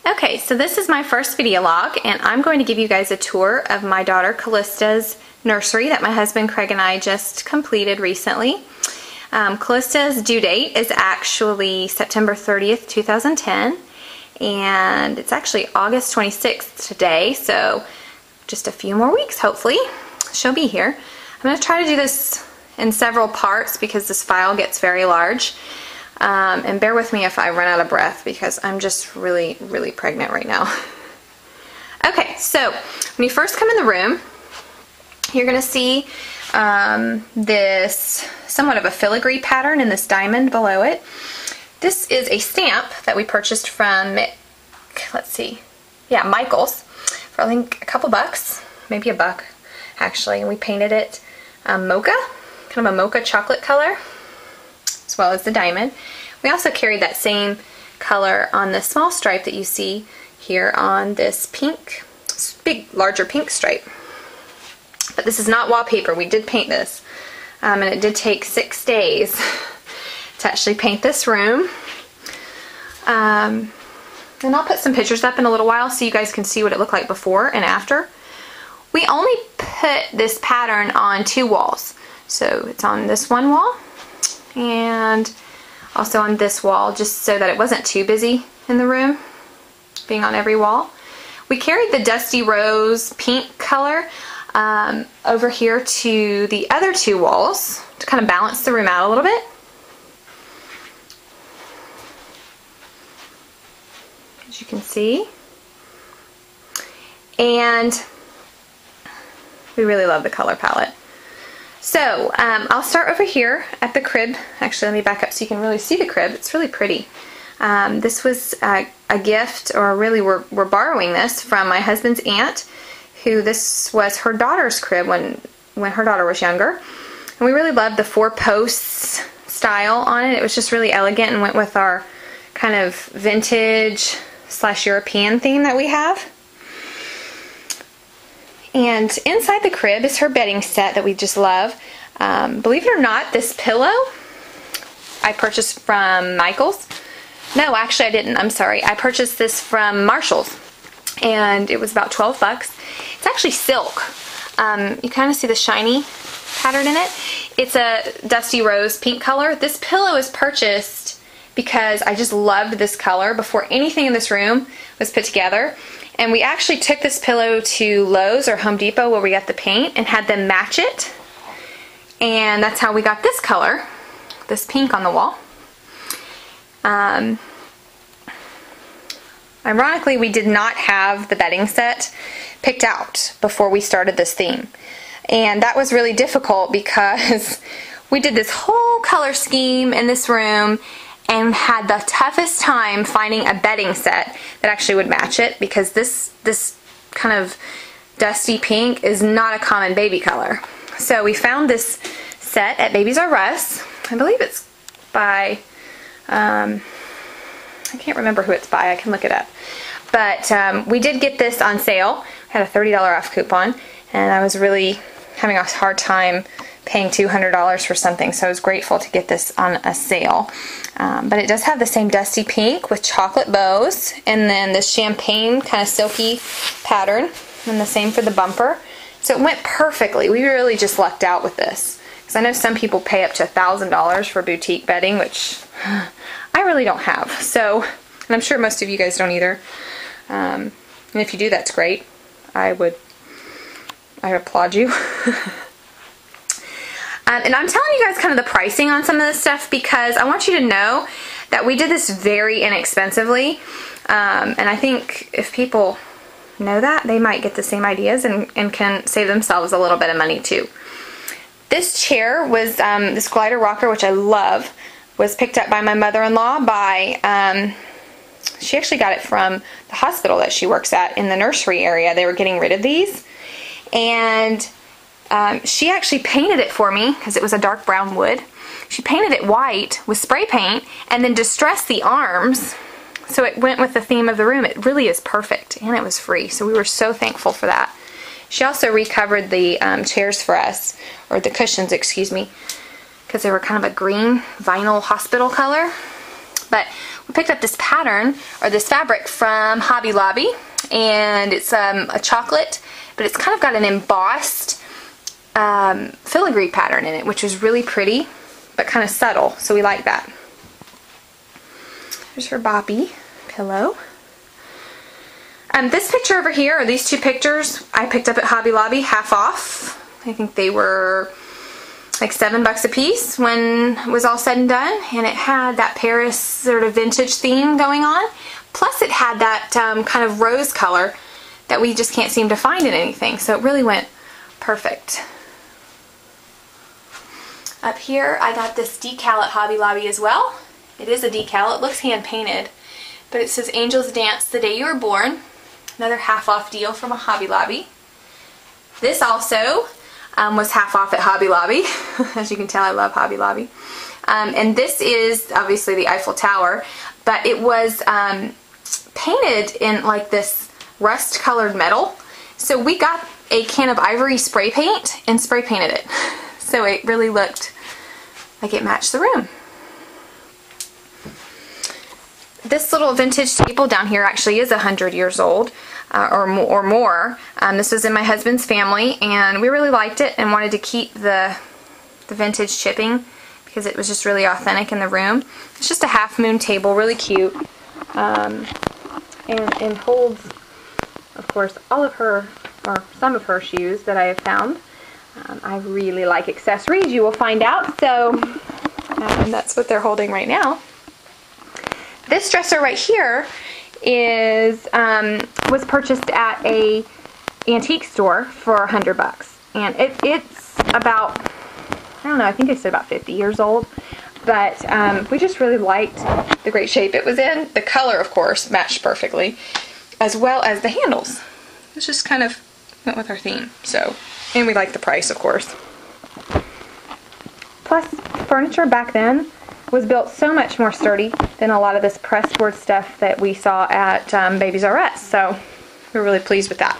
Okay, so this is my first video log, and I'm going to give you guys a tour of my daughter Callista's nursery that my husband Craig and I just completed recently. Callista's due date is actually September 30th, 2010, and it's actually August 26th today, so just a few more weeks, hopefully, she'll be here. I'm going to try to do this in several parts because this file gets very large. And bear with me if I run out of breath because I'm just really pregnant right now. Okay, so when you first come in the room, you're going to see this somewhat of a filigree pattern in this diamond below it. This is a stamp that we purchased from, let's see, yeah, Michael's for I think a couple bucks, maybe a buck actually, and we painted it mocha, kind of a mocha chocolate color, as well as the diamond. We also carried that same color on the small stripe that you see here on this pink, big, larger pink stripe. But this is not wallpaper. We did paint this, and it did take 6 days to actually paint this room. And I'll put some pictures up in a little while so you guys can see what it looked like before and after. We only put this pattern on 2 walls. So it's on this one wall and also on this wall, just so that it wasn't too busy in the room, being on every wall. We carried the Dusty Rose pink color over here to the other 2 walls to kind of balance the room out a little bit. As you can see. And we really love the color palette. So, I'll start over here at the crib. Actually, let me back up so you can really see the crib. It's really pretty. This was a gift, or really we're borrowing this from my husband's aunt, who this was her daughter's crib when her daughter was younger. And we really loved the 4 posts style on it. It was just really elegant and went with our kind of vintage / European theme that we have. And inside the crib is her bedding set that we just love. Believe it or not, this pillow I purchased from Michael's. No, actually I didn't. I'm sorry. I purchased this from Marshall's, and it was about 12 bucks. It's actually silk. You kind of see the shiny pattern in it. It's a Dusty Rose pink color. This pillow is purchased because I just loved this color before anything in this room was put together. And we actually took this pillow to Lowe's or Home Depot where we got the paint and had them match it. And that's how we got this color, this pink on the wall. Ironically, we did not have the bedding set picked out before we started this theme. And that was really difficult because we did this whole color scheme in this room and had the toughest time finding a bedding set that actually would match it, because this kind of dusty pink is not a common baby color. So we found this set at Babies R Us. I believe it's by, I can't remember who it's by, I can look it up. But we did get this on sale. We had a $30 off coupon, and I was really having a hard time paying $200 for something, so I was grateful to get this on a sale. But it does have the same dusty pink with chocolate bows, and then this champagne kind of silky pattern, and the same for the bumper. So it went perfectly. We really just lucked out with this, because I know some people pay up to $1,000 for boutique bedding, which I really don't have. So, and I'm sure most of you guys don't either. And if you do, that's great. I applaud you. And I'm telling you guys kind of the pricing on some of this stuff because I want you to know that we did this very inexpensively. And I think if people know that, they might get the same ideas and can save themselves a little bit of money too. This chair was, this glider rocker, which I love, was picked up by my mother-in-law by, she actually got it from the hospital that she works at in the nursery area. They were getting rid of these. And she actually painted it for me because it was a dark brown wood. She painted it white with spray paint and then distressed the arms so it went with the theme of the room. It really is perfect, and it was free, so we were so thankful for that. She also recovered the chairs for us, or the cushions, excuse me, because they were kind of a green vinyl hospital color. But we picked up this pattern, or this fabric, from Hobby Lobby, and it's a chocolate, but it's kind of got an embossed filigree pattern in it, which is really pretty, but kind of subtle, so we like that. Here's her Boppy pillow. This picture over here, or these two pictures, I picked up at Hobby Lobby, half off. I think they were like $7 a piece when it was all said and done, and it had that Paris sort of vintage theme going on. Plus it had that kind of rose color that we just can't seem to find in anything, so it really went perfect. Up here I got this decal at Hobby Lobby as well. It is a decal, it looks hand painted, but it says Angels Dance the Day You Were Born. Another half off deal from a Hobby Lobby. This also was half off at Hobby Lobby. As you can tell, I love Hobby Lobby. And this is obviously the Eiffel Tower, but it was painted in like this rust colored metal. So we got a can of ivory spray paint and spray painted it. So it really looked like it matched the room. This little vintage table down here actually is 100 years old or more. This was in my husband's family, and we really liked it and wanted to keep the vintage chipping because it was just really authentic in the room. It's just a half moon table, really cute, and holds, of course, all of her, or some of her shoes that I have found. I really like accessories, you will find out, so that's what they're holding right now. This dresser right here is was purchased at a antique store for $100, and it's about, I don't know, I think they said about 50 years old, but we just really liked the great shape it was in. The color, of course, matched perfectly, as well as the handles. It's just kind of went with our theme. So, and we liked the price, of course. Plus, furniture back then was built so much more sturdy than a lot of this pressed board stuff that we saw at Babies R Us. So we're really pleased with that.